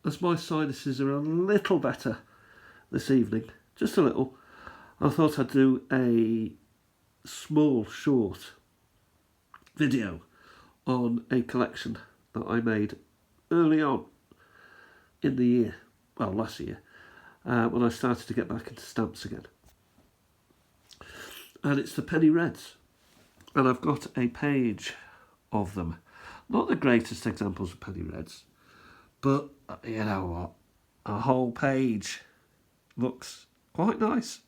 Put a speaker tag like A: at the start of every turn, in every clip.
A: as my sinuses are a little better this evening, just a little, I thought I'd do a small, short video on a collection that I made early on in the year, well, last year, when I started to get back into stamps again. And it's the Penny Reds. And I've got a page of them. Not the greatest examples of Penny Reds, but you know what? A whole page looks quite nice.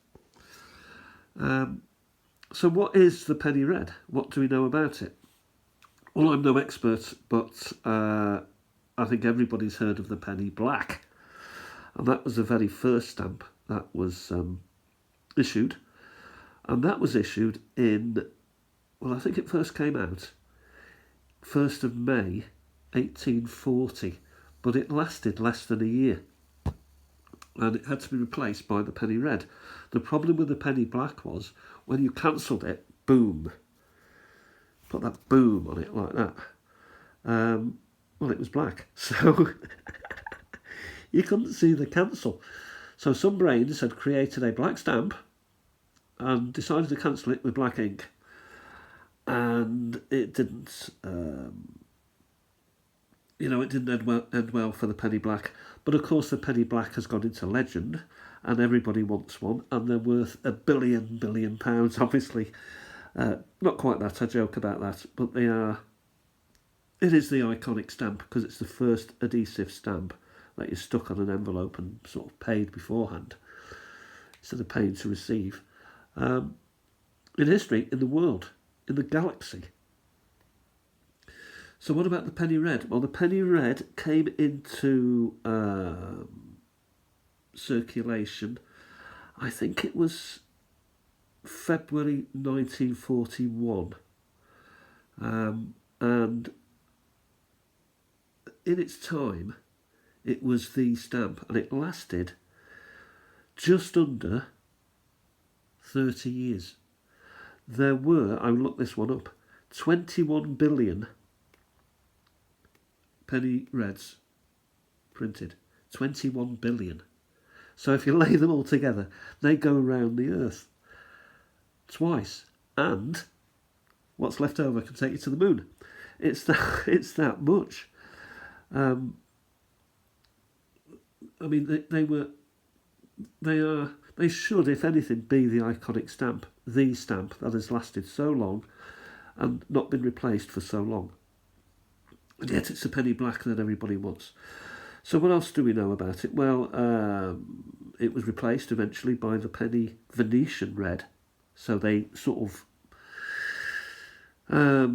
A: So what is the Penny Red? What do we know about it? Well, I'm no expert, but I think everybody's heard of the Penny Black. And that was the very first stamp that was issued. And that was issued in, well, I think it first came out 1st of May 1840, but it lasted less than a year. And it had to be replaced by the Penny Red. The problem with the Penny Black was, when you cancelled it, boom. Put that boom on it like that. Well, it was black. So you couldn't see the cancel. So some brains had created a black stamp and decided to cancel it with black ink. And it didn't, it didn't end well for the Penny Black. But of course the Penny Black has gone into legend and everybody wants one, and they're worth £1 billion, obviously. Not quite that, I joke about that, but it is the iconic stamp because it's the first adhesive stamp that you stuck on an envelope and sort of paid beforehand instead of paying to receive. In history, in the world, in the galaxy. So what about the Penny Red? Well, the Penny Red came into circulation, I think it was February 1941. And in its time, it was the stamp, and it lasted just under 30 years. There were, I looked this one up, 21 billion Penny Reds printed. 21 billion. So if you lay them all together, they go around the earth twice, and what's left over can take you to the moon. It's that much. I mean, they should, if anything, be the iconic stamp, the stamp that has lasted so long and not been replaced for so long. And yet it's a Penny Black that everybody wants. So what else do we know about it? Well, it was replaced eventually by the Penny Venetian Red. So they sort of,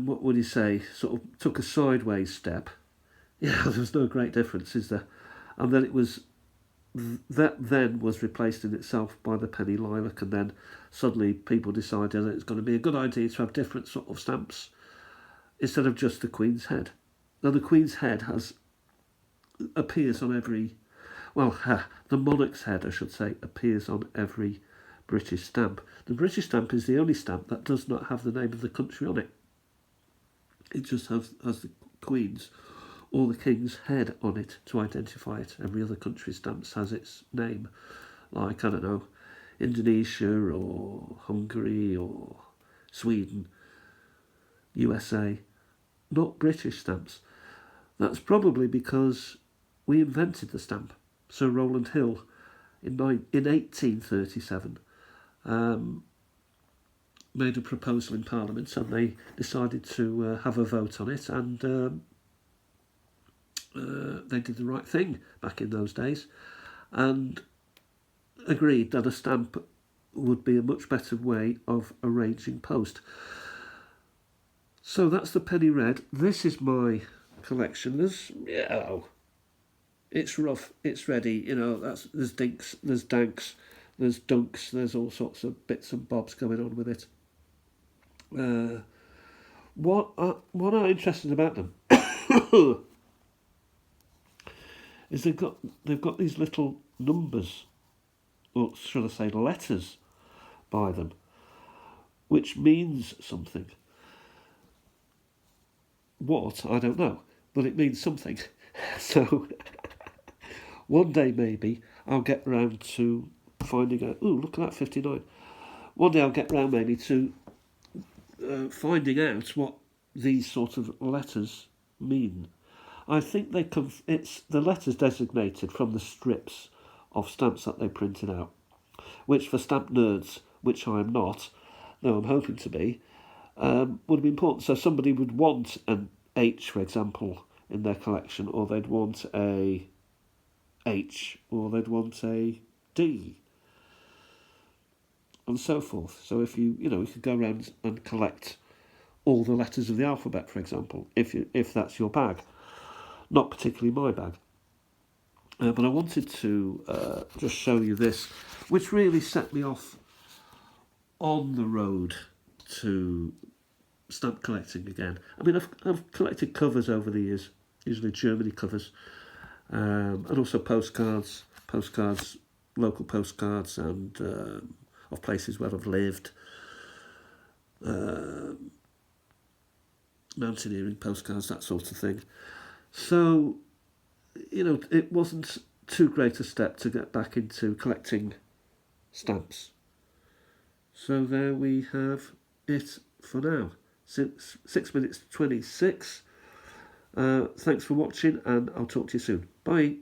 A: what would you say, sort of took a sideways step. Yeah, there's no great difference, is there? And then that then was replaced in itself by the Penny Lilac, and then suddenly people decided that it's going to be a good idea to have different sort of stamps instead of just the Queen's Head. Now the Queen's Head appears on every, the Monarch's Head, I should say, appears on every British stamp. The British stamp is the only stamp that does not have the name of the country on it. It just has the Queen's or the King's head on it to identify it. Every other country stamps has its name, like, I don't know, Indonesia or Hungary or Sweden, USA, not British stamps. That's probably because we invented the stamp. Sir Rowland Hill in 1837 made a proposal in Parliament, and they decided to have a vote on it, and they did the right thing back in those days and agreed that a stamp would be a much better way of arranging post. So that's the Penny Red. This is my collection. There's, it's rough, it's ready, there's dinks, there's danks, there's dunks, there's all sorts of bits and bobs going on with it. What are interesting about them is they've got these little numbers, or should I say letters, by them, which means something. What? I don't know, but it means something. So One day maybe I'll get round to finding out. Ooh, look at that 59. One day I'll get round maybe to finding out what these sort of letters mean. I think they come. It's the letters designated from the strips of stamps that they printed out, which for stamp nerds, which I am not, though I'm hoping to be, would be important. So somebody would want an H, for example, in their collection, or they'd want a H, or they'd want a D, and so forth. So if you could go around and collect all the letters of the alphabet, for example, if that's your bag. Not particularly my bag. But I wanted to just show you this, which really set me off on the road to stamp collecting again. I mean, I've collected covers over the years, usually Germany covers, and also postcards, local postcards, and of places where I've lived. Mountaineering postcards, that sort of thing. So, it wasn't too great a step to get back into collecting stamps. So there we have it for now. 6 minutes 26. Thanks for watching, and I'll talk to you soon. Bye.